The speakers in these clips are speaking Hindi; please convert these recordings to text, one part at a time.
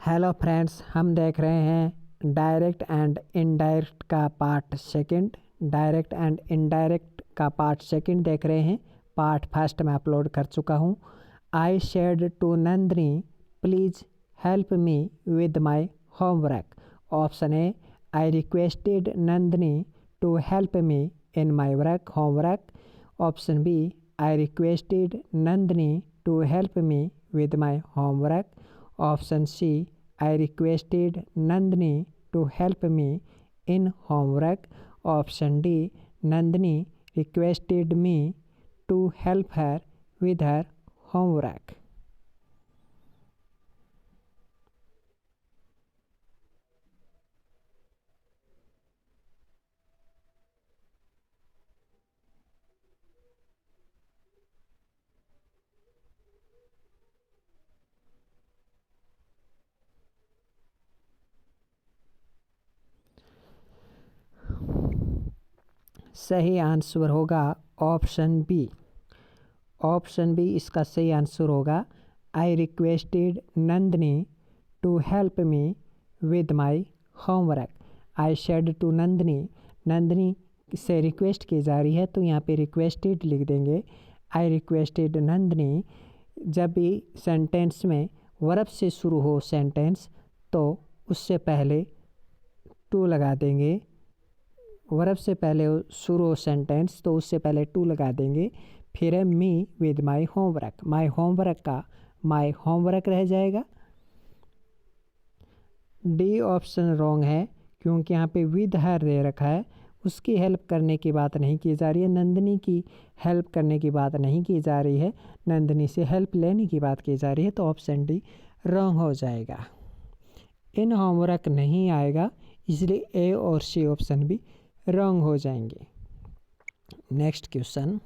हेलो फ्रेंड्स, हम देख रहे हैं डायरेक्ट एंड इनडायरेक्ट का part second. Direct and indirect का पार्ट सेकंड देख रहे हैं। पार्ट फर्स्ट में अपलोड कर चुका हूं। I said to Nandini please help me with my homework. Option A, I requested Nandini to help me in my homework. Option B, I requested Nandini to help me with my homework. Option C, I requested Nandini to help me in homework. Option D, Nandini requested me to help her with her homework. सही आंसर होगा ऑप्शन बी। ऑप्शन बी इसका सही आंसर होगा। I requested Nandini to help me with my homework. I said to Nandini, Nandini से रिक्वेस्ट की जा रही है तो यहाँ पे रिक्वेस्टेड लिख देंगे। आई रिक्वेस्टेड नंदिनी। जब भी सेंटेंस में वर्ब से शुरू हो सेंटेंस तो उससे पहले टू लगा देंगे। वर्ब से पहले शुरू हो सेंटेंस तो उससे पहले टू लगा देंगे। फिर है मी with my homework. My homework का माय होमवर्क रह जाएगा। डी ऑप्शन रॉन्ग है क्योंकि यहाँ पे विद हर दे रखा है। उसकी हेल्प करने की बात नहीं की जा रही है। नंदिनी की हेल्प करने की बात नहीं की जा रही है। नंदिनी से हेल्प लेने की बात की जा रही है। तो ऑप्शन डी रॉन्ग हो जाएगा। इन होमवर्क नहीं आएगा, इसलिए ए और सी ऑप्शन भी रॉन्ग हो जाएंगे। Next question.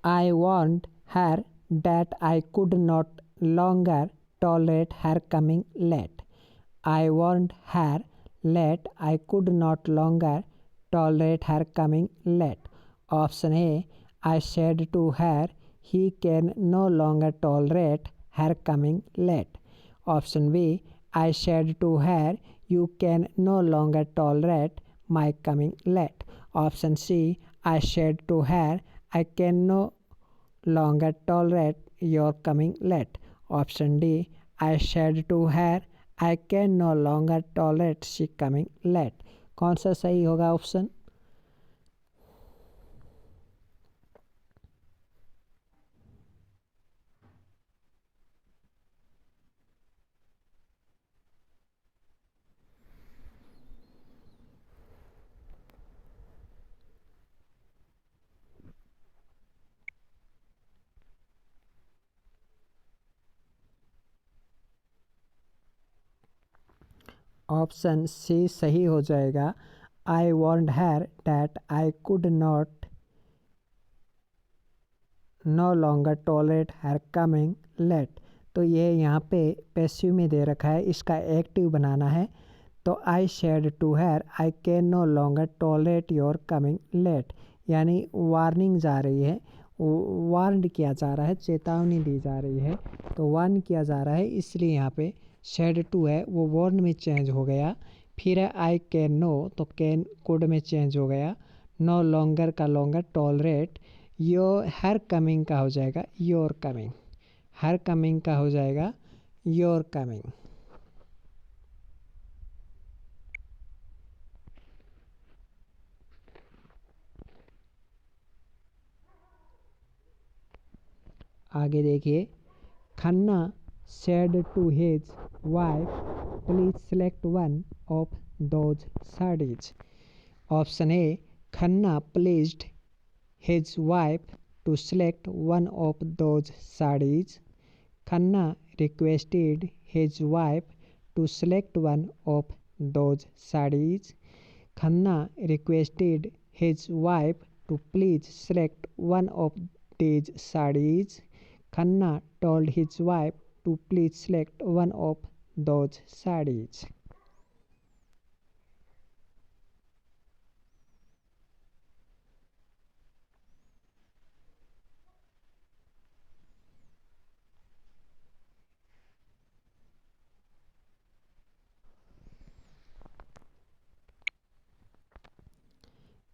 I warned her that I could not longer tolerate her coming late. I warned her that I could not longer tolerate her coming late. Option A, I said to her he can no longer tolerate her coming late. Option B, I said to her you can no longer tolerate my coming late. Option C, I said to her I can no longer tolerate your coming late. Option D, I said to her I can no longer tolerate she coming late. कौन सा सही होगा ऑप्शन? ऑप्शन सी सही हो जाएगा। I warned her that I could not no longer tolerate her coming late. तो ये यहाँ पे पैसिव में दे रखा है, इसका एक्टिव बनाना है। तो I said to her I can no longer tolerate your coming late, यानी वार्निंग जा रही है, वार्न किया जा रहा है, चेतावनी दी जा रही है। तो वार्न किया जा रहा है, इसलिए यहाँ पे शेड टू है वो वार्न में चेंज हो गया। फिर है आई कैन नो, तो कैन कुड में चेंज हो गया। नो लॉन्गर का longer tolerate. Your her coming का हो जाएगा योर कमिंग। हर कमिंग का हो जाएगा योर कमिंग। आगे देखिए। Khanna said to his wife, please select one of those sarees. Option A, Khanna pleased his wife to select one of those sarees. Khanna requested his wife to select one of those sarees. Khanna requested his wife to please select one of these sarees. Khanna told his wife to please select one of those sarees.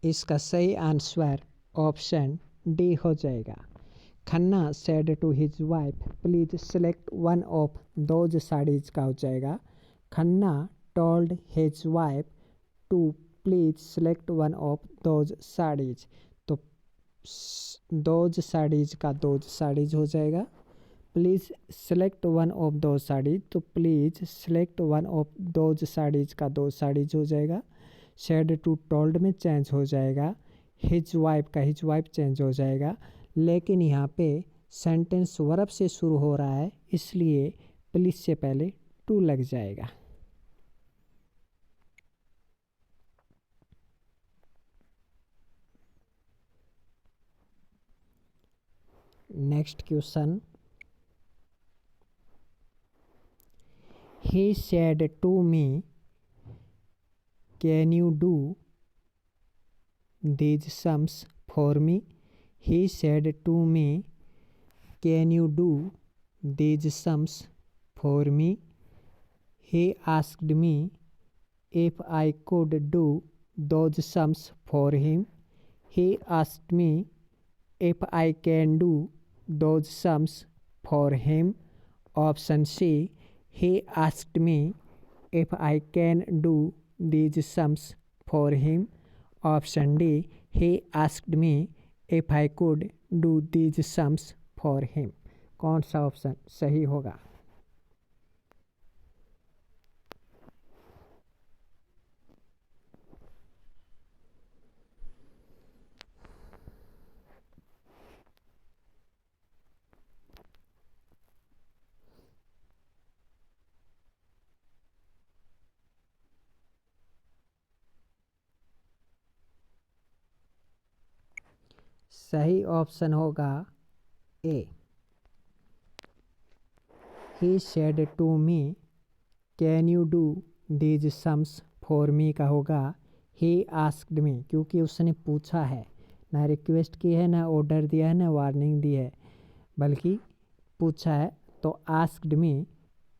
इसका सही आंसर ऑप्शन डी हो जाएगा। Khanna said to his wife please select one of those saris का हो जाएगा। Khanna told his wife to please select one of those saris. तो दोज साड़ीज का दोज साड़ीज हो जाएगा। Please select one of those saris, तो please select one of those saris का दोज साड़ीज हो जाएगा। सेड टू टोल्ड में चेंज हो जाएगा। हिज वाइफ का हिज वाइफ चेंज हो जाएगा। लेकिन यहाँ पे सेंटेंस वर्ब से शुरू हो रहा है, इसलिए प्लीज से पहले टू लग जाएगा। Next question. He said to me can you do these sums for me? He said to me, can you do these sums for me? He asked me if I could do those sums for him. He asked me if I can do those sums for him. Option C, he asked me if I can do these sums for him. Option D, he asked me if I could do these sums for him. कौन सा ऑप्शन सही होगा? सही ऑप्शन होगा ए। He said to me, can you do these sums for me का होगा he asked me, क्योंकि उसने पूछा है, ना रिक्वेस्ट की है, ना ऑर्डर दिया है, ना वार्निंग दी है, बल्कि पूछा है। तो asked me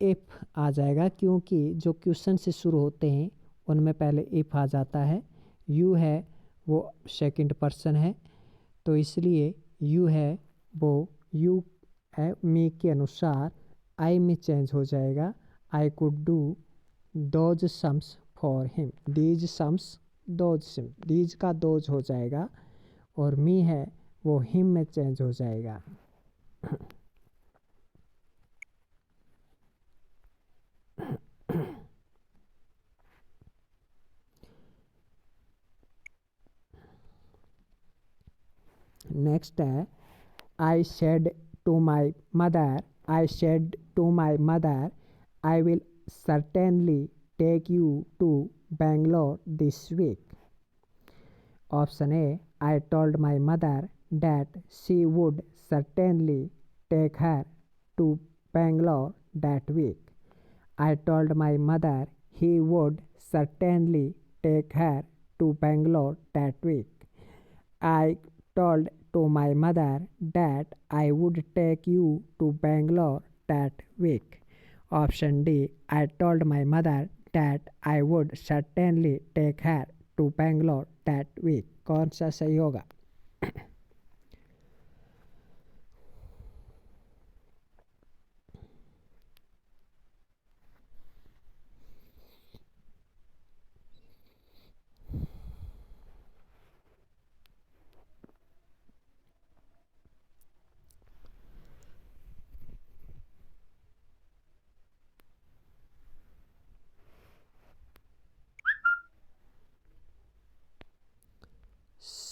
if आ जाएगा, क्योंकि जो क्वेश्चन से शुरू होते हैं उनमें पहले if आ जाता है। you है वो सेकंड पर्सन है, तो इसलिए यू है वो यू है मी के अनुसार आई में चेंज हो जाएगा। I could do those sums for him, these sums those SIM, these का दोज हो जाएगा और मी है वो हिम में चेंज हो जाएगा। नेक्स्ट है I said to my mother, I said to my mother I will certainly take you to Bangalore this week. Option A, I told my mother that she would certainly take her to Bangalore that week. I told my mother he would certainly take her to Bangalore that week. I told to my mother that I would take you to Bangalore that week. Option D, I told my mother that I would certainly take her to Bangalore that week. कौन सा सही होगा?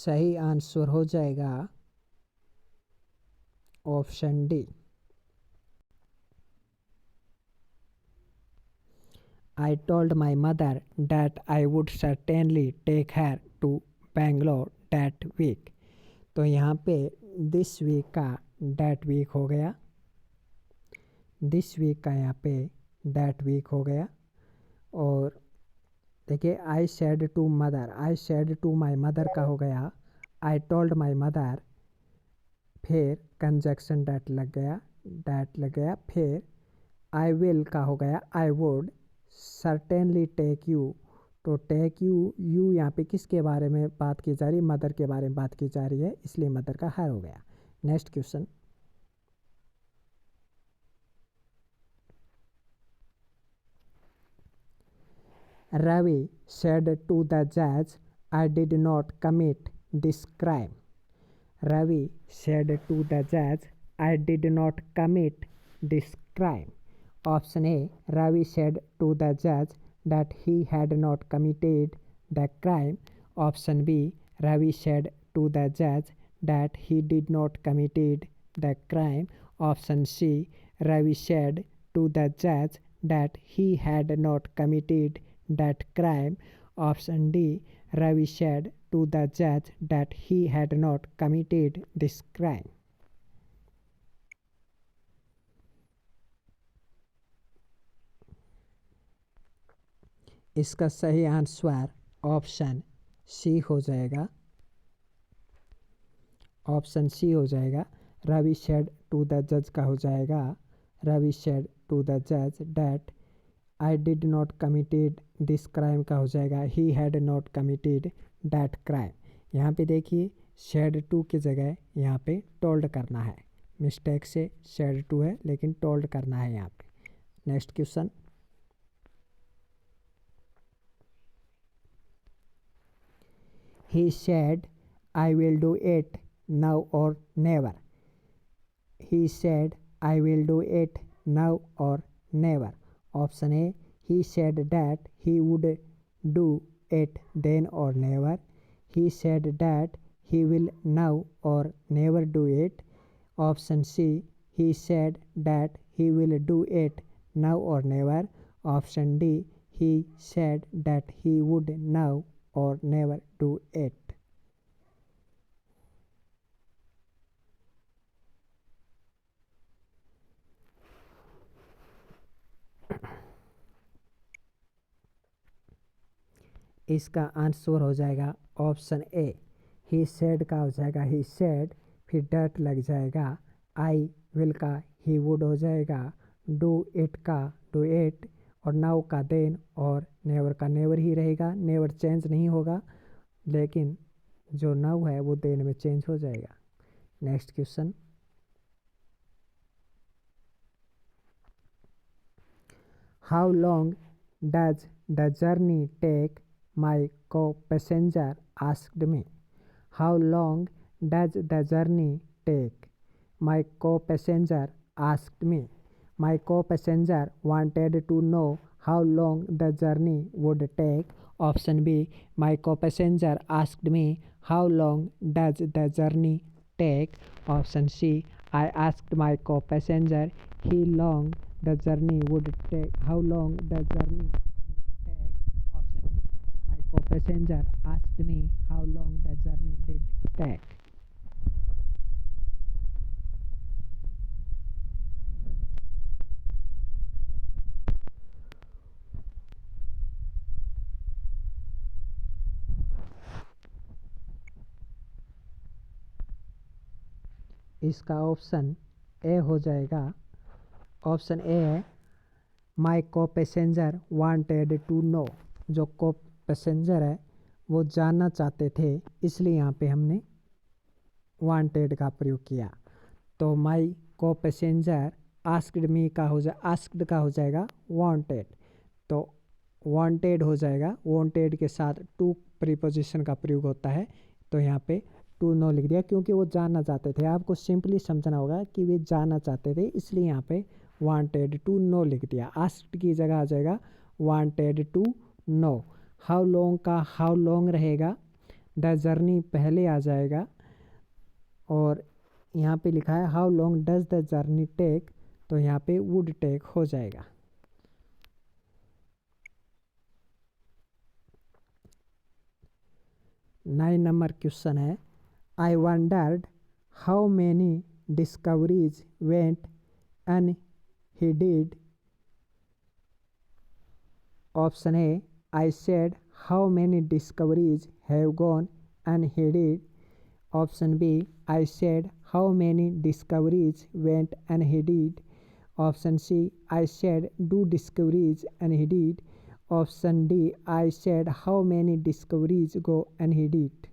सही आंसर हो जाएगा option D. I told my mother that I would certainly take her to Bangalore that week. तो यहाँ पे दिस वीक का डैट वीक हो गया, दिस वीक का यहाँ पे डैट वीक हो गया। और देखिए I said to mother, I said to my mother का हो गया आई टोल्ड माई मदर, फिर कंजक्शन डैट लग गया, डैट लग गया, फिर आई विल का हो गया I would, certainly take you तो टेक यू यहाँ पे किसके बारे में बात की जा रही है, मदर के बारे में बात की जा रही है, इसलिए मदर का हर हो गया। Next question, Ravi said to the judge, I did not commit this crime. Ravi said to the judge, I did not commit this crime. Option A, Ravi said to the judge that he had not committed the crime. Option B, Ravi said to the judge that he did not committed the crime. Option C, Ravi said to the judge that he had not committed that crime. Option D, Ravi said to the judge that he had not committed this crime. इसका सही आंसर ऑप्शन सी हो जाएगा। ऑप्शन सी हो जाएगा। रवि सेड टू द जज का हो जाएगा, रवि सेड टू द जज that I did not committed this crime का हो जाएगा he had not committed that crime. यहाँ पे देखिए शेड टू की जगह यहाँ पे टोल्ड करना है, मिस्टेक से शेड टू है लेकिन टोल्ड करना है यहाँ पे। Next question, he said I will do it now or never. He said I will do it now or never. Option A, he said that he would do it then or never. He said that he will now or never do it. Option C, he said that he will do it now or never. Option D, he said that he would now or never do it. इसका आंसर हो जाएगा ऑप्शन ए, ही सेड का हो जाएगा ही सेड, फिर डैट लग जाएगा, आई विल का ही वुड हो जाएगा, डू इट का डू इट, और नाउ का देन, और नेवर का नेवर ही रहेगा, नेवर चेंज नहीं होगा, लेकिन जो नाउ है वो देन में चेंज हो जाएगा। Next question, how long does the journey take my co-passenger asked me. How long does the journey take? My co-passenger asked me. My co-passenger wanted to know how long the journey would take. Option B, my co-passenger asked me how long does the journey take. Option C, I asked my co-passenger how long the journey would take. How long the journey passenger asked me how long the journey did take. इसका ऑप्शन ए हो जाएगा। ऑप्शन ए है माई को पैसेंजर वांटेड टू नो, जो को पैसेंजर है वो जानना चाहते थे, इसलिए यहाँ पे हमने वांटेड का प्रयोग किया। तो माई को पैसेंजर आस्क्ड मी का हो जाए, आस्क्ड का हो जाएगा वांटेड, तो वांटेड हो जाएगा। वांटेड के साथ टू प्रीपोजिशन का प्रयोग होता है, तो यहाँ पे टू नो लिख दिया क्योंकि वो जानना चाहते थे। आपको सिंपली समझना होगा कि वे जानना चाहते थे, इसलिए यहाँ पे वांटेड टू नो लिख दिया। आस्क्ड की जगह आ जाएगा wanted to know. How long का हाउ लॉन्ग रहेगा, द जर्नी पहले आ जाएगा, और यहाँ पे लिखा है how long does the journey take, तो यहाँ पे वुड टेक हो जाएगा। नाइन नंबर क्वेश्चन है, I wondered how many discoveries went unheeded. Option A, I said how many discoveries have gone unheeded. Option B, I said how many discoveries went unheeded. Option C, I said do discoveries unheeded. Option D, I said how many discoveries go unheeded.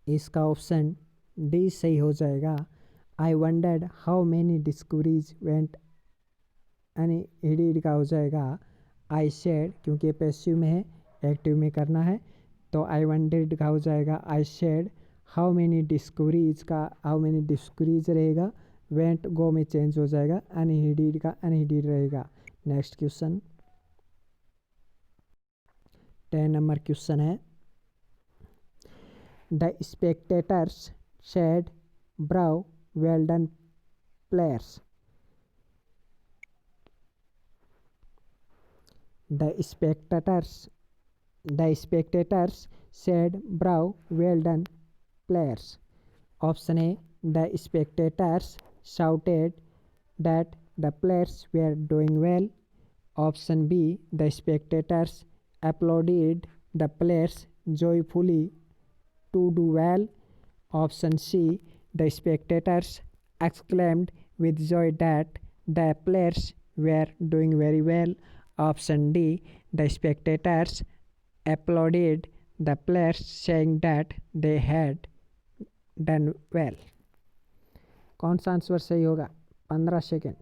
इसका ऑप्शन डी सही हो जाएगा। I wondered how many discoveries went unheeded का हो जाएगा आई सेड, क्योंकि पैसिव में है, एक्टिव में करना है, तो आई वंडर्ड का हो जाएगा आई सेड हाउ मैनी डिस्कवरीज का हाउ मैनी डिस्कवरीज रहेगा, वेंट गो में चेंज हो जाएगा, अनहिडिड का अनहिडिड रहेगा। नेक्स्ट क्वेश्चन 10 नंबर क्वेश्चन है। The spectators said ब्राव well done players. The spectators said, "Bravo, well done, players." Option A, the spectators shouted that the players were doing well. Option B, the spectators applauded the players joyfully to do well. Option C, the spectators exclaimed with joy that the players were doing very well. Option D, the spectators applauded the players saying that they had done well. कौन सा आंसर सही होगा? 15 सेकेंड।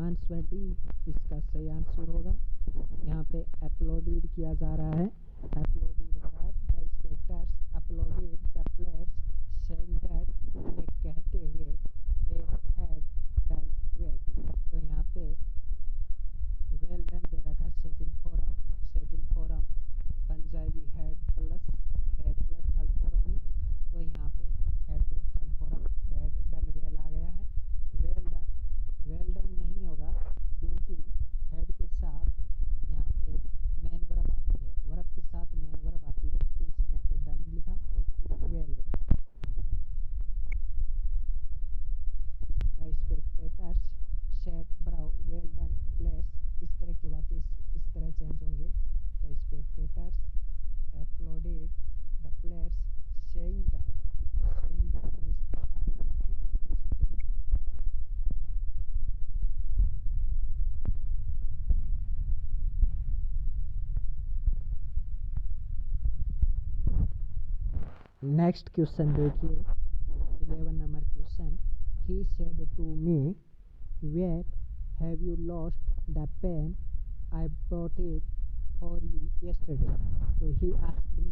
आंसर डी इसका सही आंसर होगा। यहाँ पे अपलोडेड किया जा रहा है, अपलोडेड हो रहा है। The spectres uploaded the players saying that, ये कहते हुए दे हैड डन वेल। तो यहाँ पे वेल डन दे रखा है सेकंड फॉरम बन जाएगी हेड प्लस थर्ड फॉरम ही, तो यहाँ पे had plus third form had done well आ गया है। वेल डन नहीं होगा क्योंकि हेड के साथ यहाँ पे मेन वर्ब आती है, वर्ब के साथ मेन वर्ब आती है, तो इसलिए यहाँ पे डन लिखा और फिर वेल लिखा। The spectators said ब्राव well done players, इस तरह की बातें इस तरह चेंज होंगे। The spectators applauded the players saying that में इस प्रकार की बातें चेंज हो जाती हैं। नेक्स्ट क्वेश्चन देखिए 11 number question. He said to me, where have you lost the pen, I brought it for you yesterday. So he asked me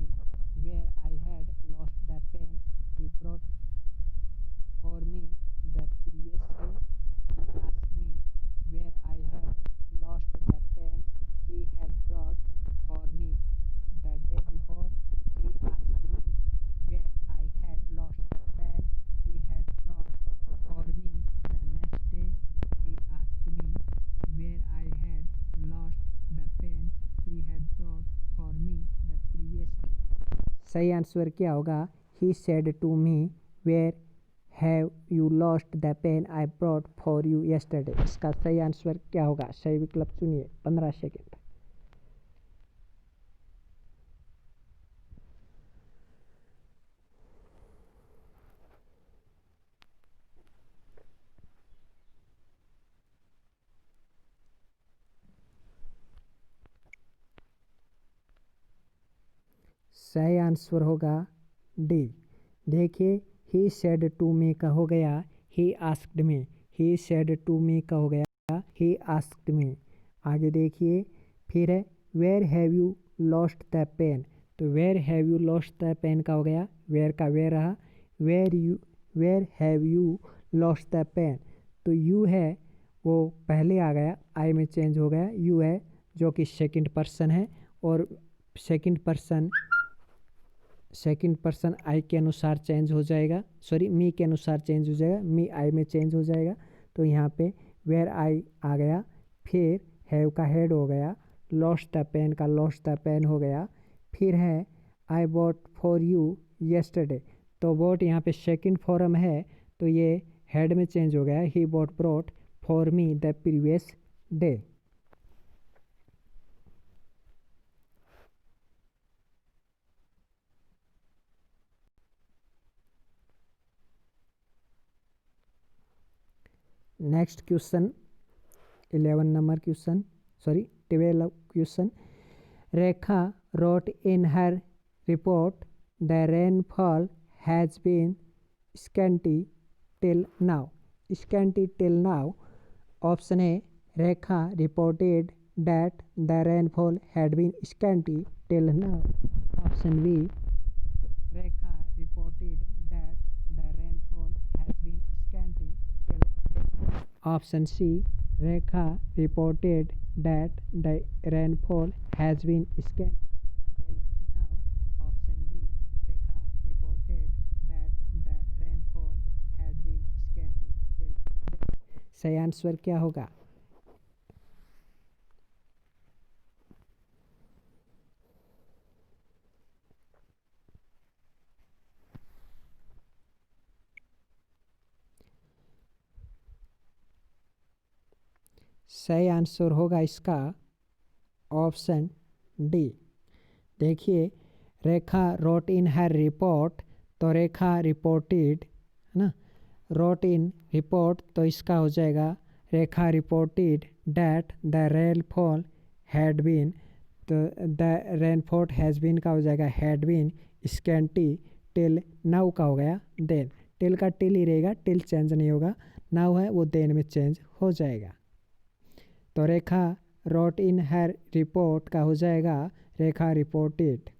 where I had lost the pen he brought for me the previous day. He asked me where I had lost the pen he had brought for me the day before. He asked me where I had lost the pen he had brought for me the next day. He asked me where I had lost the pen he had brought for me the previous day. सही आंसर क्या होगा? He said to me, where have you lost the pen I brought for you yesterday. इसका सही आंसर क्या होगा? सही विकल्प चुनिए। 15 सेकेंड। सही आंसर होगा डी। देखिए ही सेड टू मी का हो गया he asked me, he said to me का हो गया ही आस्क्ड मी। आगे देखिए फिर है where have you lost the pen, तो where have you lost the pen का हो गया, वेयर का वेयर रहा, where have you lost the pen, तो यू है वो पहले आ गया, आई में चेंज हो गया, यू है जो कि सेकंड पर्सन है और सेकंड पर्सन आई के अनुसार चेंज हो जाएगा, सॉरी मी के अनुसार चेंज हो जाएगा, मी आई में चेंज हो जाएगा। तो यहाँ पे वेयर आई आ गया, फिर हैव का हेड हो गया, लॉस्ट द पेन का लॉस्ट द पेन हो गया, फिर है I bought for you yesterday। तो bought यहाँ पे सेकंड फॉर्म है तो ये had में चेंज हो गया है। he brought for me the previous day। Next question 11 number question, sorry 12 question. Rekha wrote in her report the rainfall has been scanty till now। scanty till now, option A, Rekha reported that the rainfall had been scanty till now। option B, Rekha reported that the rainfall has been scanty till then। option C, Rekha reported that the rainfall has been scanty till now। option D, Rekha reported that the rainfall had been scanty till then। सही आंसर क्या होगा? सही आंसर होगा इसका ऑप्शन डी। देखिए रेखा रोट इन हर रिपोर्ट, तो रेखा रिपोर्टेड है ना, रोट इन रिपोर्ट तो इसका हो जाएगा Rekha reported that the rainfall had been, तो द रेनफॉल हैज़ बीन का हो जाएगा had been scanty till now का हो गया देन। टिल का टिल ही रहेगा, टिल चेंज नहीं होगा, नाउ है वो देन में चेंज हो जाएगा। तो रेखा रोट इन हर रिपोर्ट का हो जाएगा Rekha reported.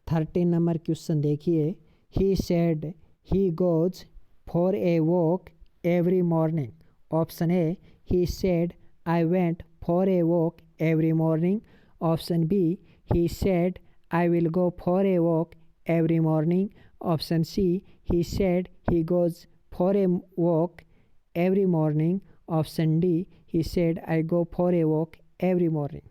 Thirteen number question देखिए। He said he goes for a walk every morning. Option A, he said I went for a walk every morning. Option B, he said I will go for a walk every morning. Option C, he said he goes for a walk every morning। option D, he said I go for a walk every morning।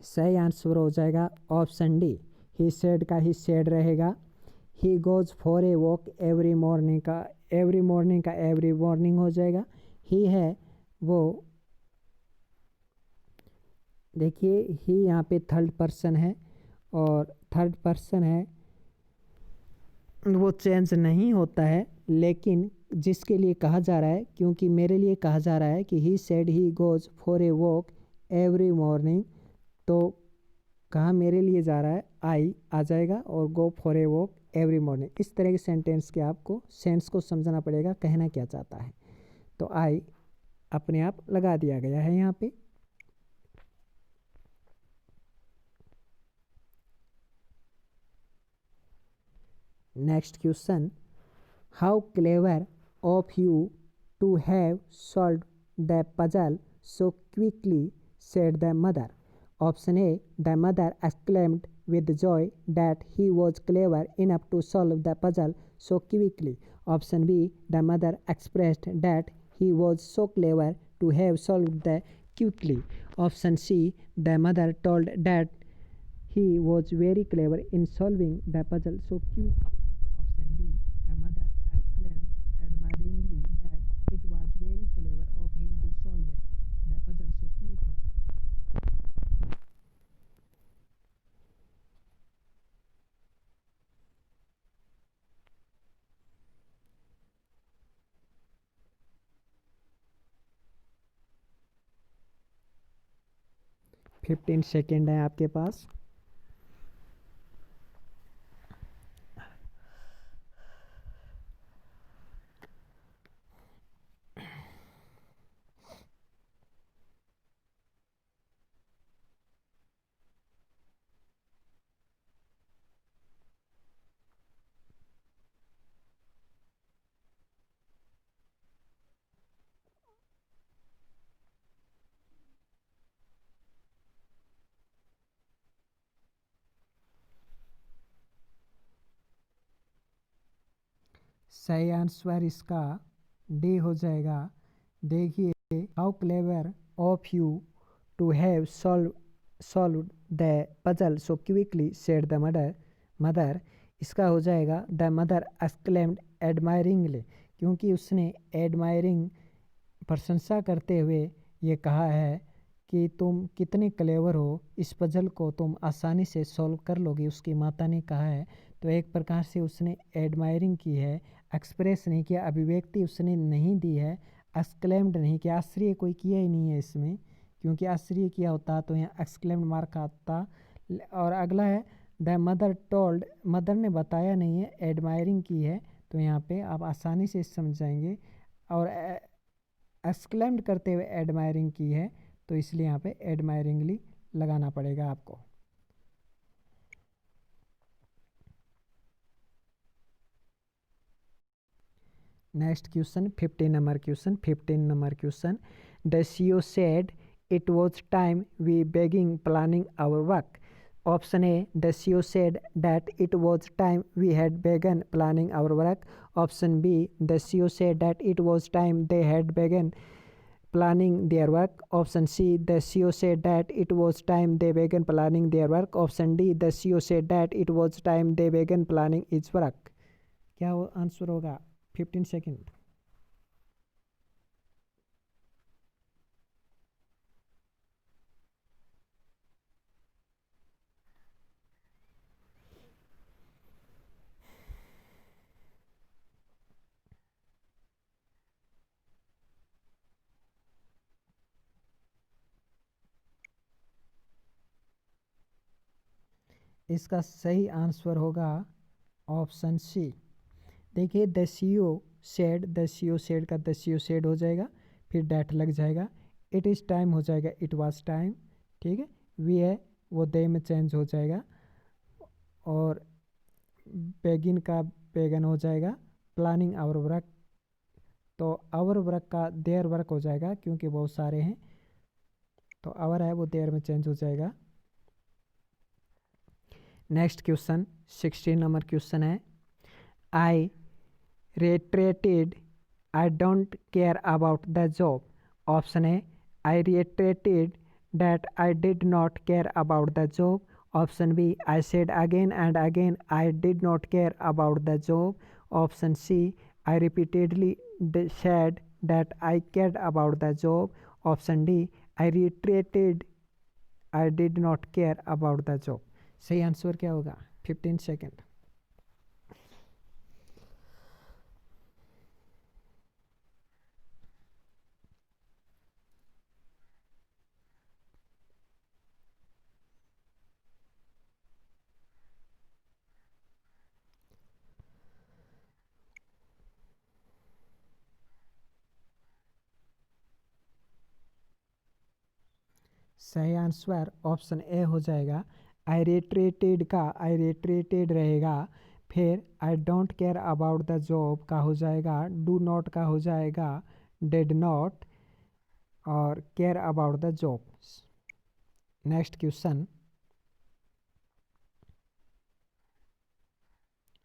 सही आंसर हो जाएगा ऑप्शन डी, ही सेड का ही सेड रहेगा। ही goes for a walk every morning का एवरी मॉर्निंग का एवरी मॉर्निंग हो जाएगा। ही है वो, देखिए ही यहाँ पे थर्ड पर्सन है और थर्ड पर्सन है वो चेंज नहीं होता है, लेकिन जिसके लिए कहा जा रहा है, क्योंकि मेरे लिए कहा जा रहा है कि ही said he goes for a walk every morning, तो कहाँ मेरे लिए जा रहा है, आई आ जाएगा और गो for a walk every morning. इस तरह के सेंटेंस के आपको सेंस को समझना पड़ेगा, कहना क्या चाहता है। तो आई अपने आप लगा दिया गया है यहाँ पे। Next question, how clever of you to have solve the puzzle so quickly said the mother. Option A, the mother exclaimed with joy that he was clever enough to solve the puzzle so quickly। option B, the mother expressed that he was so clever to have solved the quickly। option C, the mother told that he was very clever in solving the puzzle so quickly। option D, the mother exclaimed admiringly that it was very clever of him to solve the puzzle so quickly। 15 second है आपके पास। सही आंसर इसका डी हो जाएगा। देखिए, how clever of you to have solve the puzzle so quickly said the mother. इसका हो जाएगा द मदर एक्सक्लेम्ड एडमायरिंगली, क्योंकि उसने एडमायरिंग प्रशंसा करते हुए ये कहा है कि तुम कितने क्लेवर हो, इस पजल को तुम आसानी से सॉल्व कर लोगी, उसकी माता ने कहा है। तो एक प्रकार से उसने एडमायरिंग की है, एक्सप्रेस नहीं किया, अभिव्यक्ति उसने नहीं दी है, एक्सक्लेम्ड नहीं किया, आश्चर्य कोई किया ही नहीं है इसमें, क्योंकि आश्चर्य किया होता तो यहाँ एक्सक्लेम्ड मार्क आता। और अगला है द मदर टोल्ड, मदर ने बताया नहीं है, एडमायरिंग की है, तो यहाँ पे आप आसानी से समझ जाएंगे। और एक्सक्लेम्ड करते हुए एडमायरिंग की है, तो इसलिए यहाँ पे एडमायरिंगली लगाना पड़ेगा आपको। Next question 15 number question the CEO said it was time we begin planning our work. Option A the CEO said that it was time we had begun planning our work. Option B the CEO said that it was time they had begun planning their work. Option C, the CEO said that it was time they began planning their work. Option D, the CEO said that it was time they began planning its work. क्या आंसर होगा? 15 सेकेंड। इसका सही आंसर होगा ऑप्शन सी। देखिए the CEO said, the CEO said का द सीईओ सेड हो जाएगा, फिर डैट लग जाएगा, इट इज़ टाइम हो जाएगा, इट वाज टाइम, ठीक है। वी है वो दे में चेंज हो जाएगा, और बेगिन का बेगन हो जाएगा, प्लानिंग आवर वर्क, तो आवर वर्क का देयर वर्क हो जाएगा, क्योंकि बहुत सारे हैं, तो आवर है वो देयर में चेंज हो जाएगा। नेक्स्ट क्वेश्चन 16 नंबर क्वेश्चन है आई reiterated I don't care about the job. Option A, I reiterated that I did not care about the job. Option B, I said again and again I did not care about the job. Option C, I repeatedly said that I cared about the job. Option D, I reiterated I did not care about the job. सही आंसर क्या होगा? 15 सेकेंड। सही आंसर ऑप्शन ए हो जाएगा। आई रेटरेटेड का आई रेटरेटेड रहेगा, फिर I don't care about the job का हो जाएगा, डू नॉट का हो जाएगा डिड नॉट, और care about the job. Next question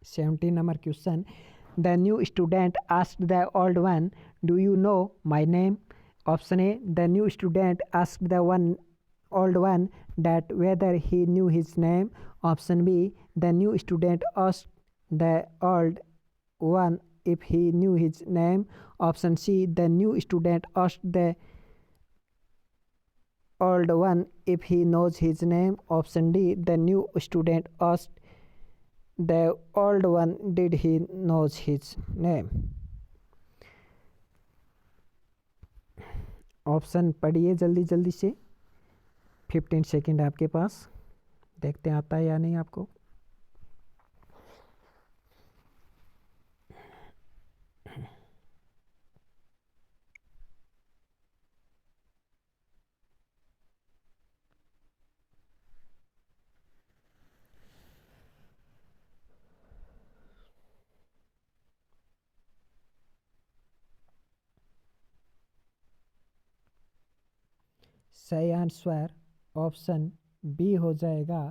17 number question the new student asked the old one do you know my name. Option A the new student asked the old one that whether he knew his name. Option B, the new student asked the old one if he knew his name. Option C, the new student asked the old one if he knows his name. Option D, the new student asked the old one did he knows his name. Option पढ़िए जल्दी जल्दी से, 15 सेकेंड आपके पास, देखते हैं आता है या नहीं आपको। सही आंसर ऑप्शन बी हो जाएगा।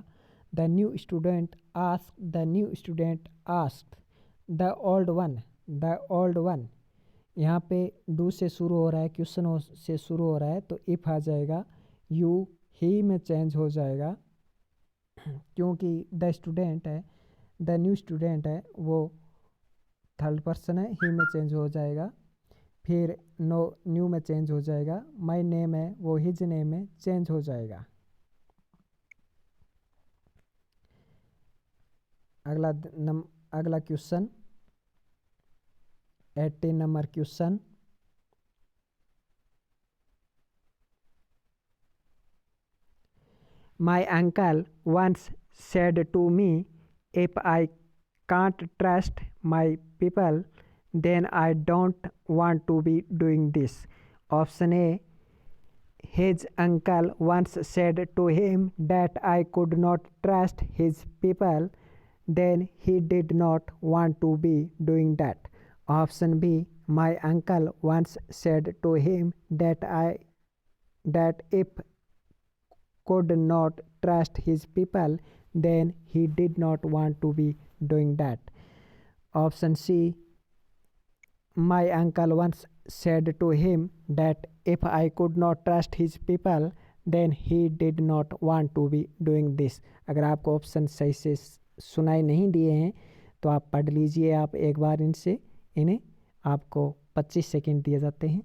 The new student ask, the new student ask the old one the old one, यहाँ पे डू से शुरू हो रहा है, क्वेश्चन से शुरू हो रहा है, तो इफ़ आ जाएगा, यू ही में चेंज हो जाएगा क्योंकि द स्टूडेंट है, द न्यू स्टूडेंट है, वो थर्ड पर्सन है, ही में चेंज हो जाएगा। फिर नो न्यू में चेंज हो जाएगा, माई नेम है वो हिज नेम में चेंज हो जाएगा। अगला question 18 number question, my uncle once said to me, if I can't trust my people, then I don't want to be doing this. Option A, his uncle once said to him that I could not trust his people, then he did not want to be doing that. Option B, my uncle once said to him that if could not trust his people, then he did not want to be doing that. Option C, my uncle once said to him that if I could not trust his people, then he did not want to be doing this. अगर आपको ऑप्शन सही से सुनाई नहीं दिए हैं तो आप पढ़ लीजिए आप एक बार इन्हें आपको 25 सेकंड दिए जाते हैं।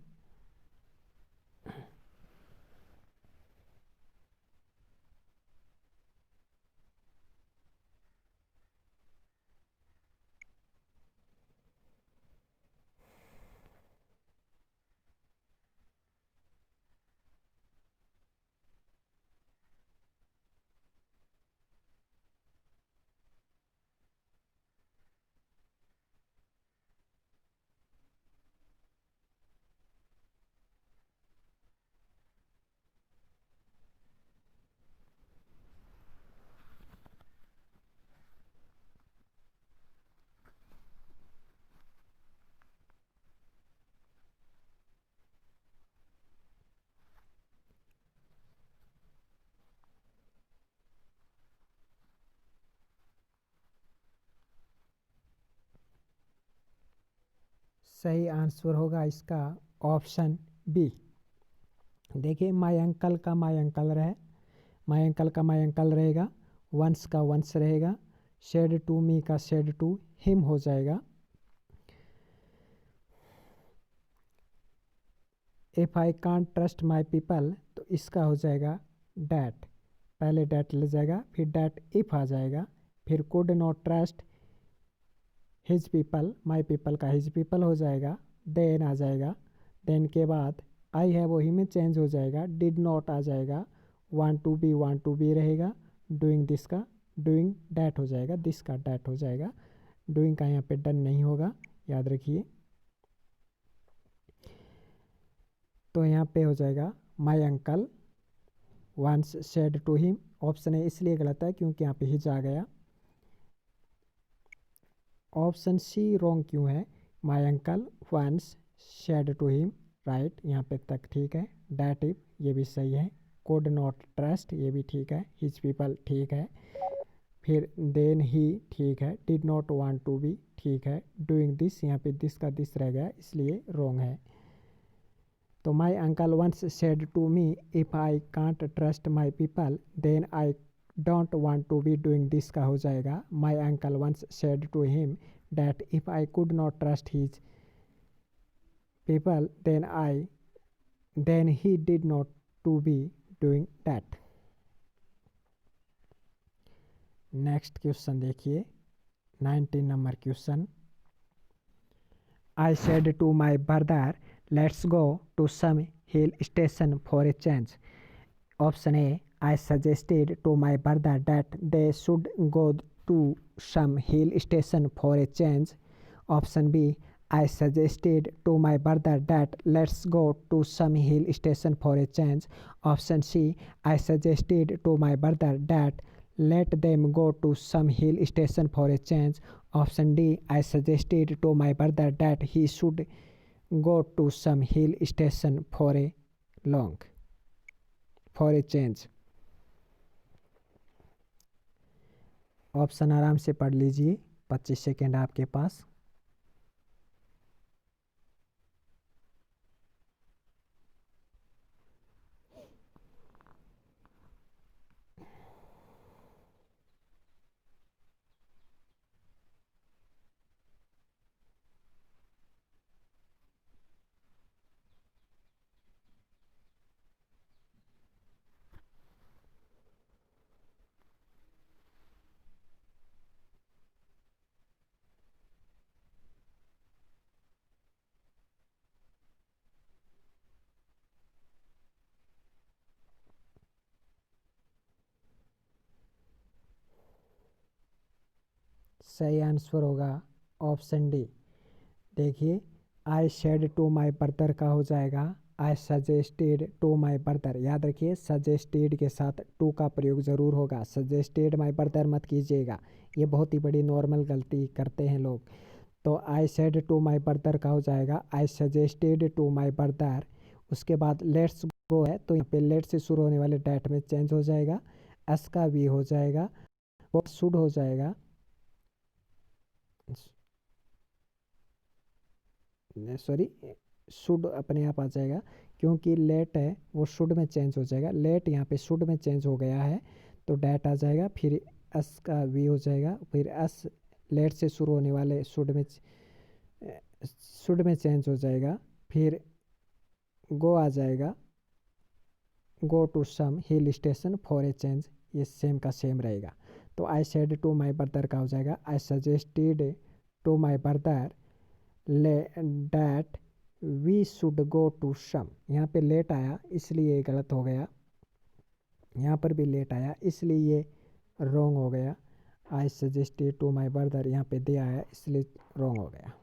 सही आंसर होगा इसका ऑप्शन बी। देखिए माई अंकल का माई अंकल रहेगा, वंस का वंस रहेगा, शेड टू मी का शेड टू हिम हो जाएगा। If I can't trust my people तो इसका हो जाएगा डैट, पहले डैट ले जाएगा, फिर डैट इफ़ आ जाएगा, फिर could not trust his people, my people का हिज पीपल हो जाएगा, देन आ जाएगा, देन के बाद आई है वही में चेंज हो जाएगा, डिड नॉट आ जाएगा, वांट टू बी रहेगा, डूइंग दिस का डूइंग डैट हो जाएगा, दिस का डैट हो जाएगा, डूइंग का यहाँ पे डन नहीं होगा, याद रखिए। तो यहाँ पे हो जाएगा my uncle once said to him, option है इसलिए गलत है क्योंकि यहाँ पे हिज आ गया। ऑप्शन सी रॉन्ग क्यों है, my uncle once said to him right, यहाँ पे तक ठीक है, डैट इफ ये भी सही है, कुड नॉट ट्रस्ट ये भी ठीक है, हिज पीपल ठीक है, फिर देन ही ठीक है, did not want to be ठीक है, डूइंग दिस यहाँ पे दिस का दिस रह गया इसलिए रॉन्ग है। तो my uncle once said to me if I can't trust my people then I don't want to be doing this का हो जाएगा, my uncle once said to him that if I could not trust his people then he did not to be doing that. Next question देखिए 19 number question, I said to my brother let's go to some hill station for a change. Option A, I suggested to my brother that they should go to some hill station for a change. Option B, I suggested to my brother that let's go to some hill station for a change. Option C, I suggested to my brother that let them go to some hill station for a change. Option D, I suggested to my brother that he should go to some hill station for a change. Option आराम से पढ़ लीजिए, 25 सेकेंड आपके पास। सही आंसर होगा ऑप्शन डी। देखिए, I said to my brother का हो जाएगा I suggested to my brother. याद रखिए, सजेस्टेड के साथ टू का प्रयोग ज़रूर होगा। सजेस्टेड माई ब्रदर मत कीजिएगा, ये बहुत ही बड़ी नॉर्मल गलती करते हैं लोग। तो I said to my brother का हो जाएगा I suggested to my brother. उसके बाद लेट्स गो है, तो यहाँ पे लेट से शुरू होने वाले डैट में चेंज हो जाएगा, एस का वी हो जाएगा, वो शुड हो जाएगा, सॉरी शुड अपने आप आ जाएगा, क्योंकि लेट है वो शुड में चेंज हो जाएगा। लेट यहाँ पे शुड में चेंज हो गया है, तो डैट आ जाएगा, फिर एस का वी हो जाएगा, फिर एस लेट से शुरू होने वाले शुड में चेंज हो जाएगा, फिर गो आ जाएगा, go to some hill station for a change, ये सेम का सेम रहेगा। तो I said to my brother का हो जाएगा I suggested to my brother that we should go to some. यहाँ पे लेट आया इसलिए ये गलत हो गया, यहाँ पर भी लेट आया इसलिए ये रॉन्ग हो गया। I suggested to my brother, यहाँ पे दे आया इसलिए रॉन्ग हो गया।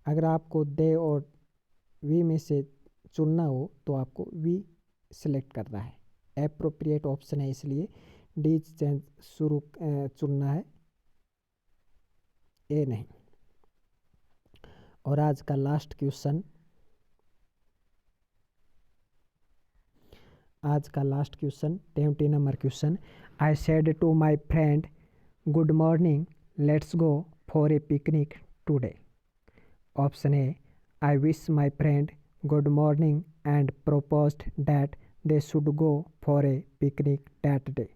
अगर आपको दे और वी में से चुनना हो तो आपको वी सिलेक्ट करना है, एप्रोप्रिएट ऑप्शन है, इसलिए डी चेंज शुरू चुनना है, ए नहीं। और आज का लास्ट क्वेश्चन, आज का last question 20 number question. I said to my friend good morning let's go for a picnic today. Option A I wish my friend good morning and proposed that they should go for a picnic that day.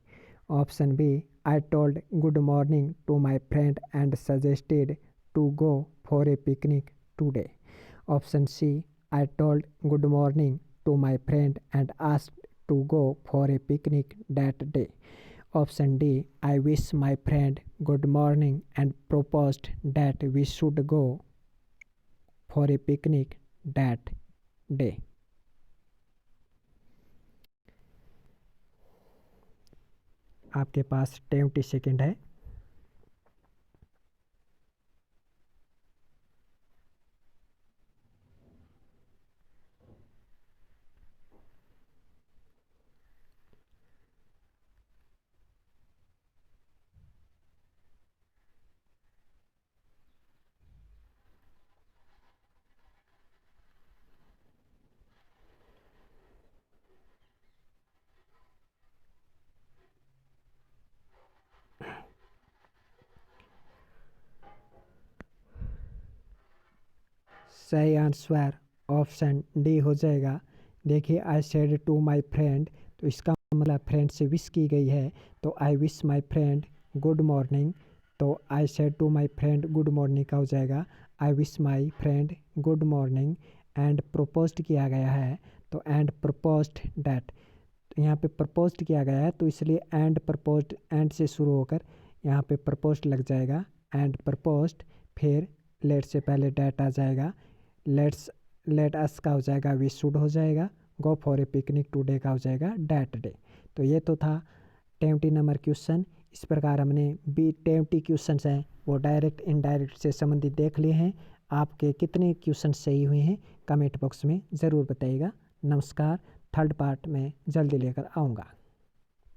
Option B, I told good morning to my friend and suggested to go for a picnic today. Option C, I told good morning to my friend and asked to go for a picnic that day. Option D, I wish my friend good morning and proposed that we should go for a picnic that day. आपके पास 20 सेकेंड है। सही आंसर ऑप्शन डी हो जाएगा। देखिए, I said to my friend, तो इसका मतलब फ्रेंड से विश की गई है, तो I wish my friend good morning, तो I said to my friend good morning का हो जाएगा I wish my friend good morning. And proposed किया गया है, तो एंड प्रपोज्ड डैट, तो यहाँ पे प्रपोज्ड किया गया है, तो इसलिए एंड प्रपोज्ड, एंड से शुरू होकर यहाँ पे प्रपोज्ड लग जाएगा, एंड प्रपोज्ड, फिर लेट से पहले डैट आ जाएगा, लेट अस का हो जाएगा वी शुड हो जाएगा, गो फॉर ए पिकनिक टुडे का हो जाएगा डैट डे। तो ये तो था 20 नंबर क्वेश्चन। इस प्रकार हमने बी 20 क्वेश्चन हैं वो डायरेक्ट इनडायरेक्ट से संबंधित देख लिए हैं। आपके कितने क्वेश्चन सही हुए हैं कमेंट बॉक्स में ज़रूर बताइएगा। नमस्कार, थर्ड पार्ट में जल्दी लेकर आऊँगा।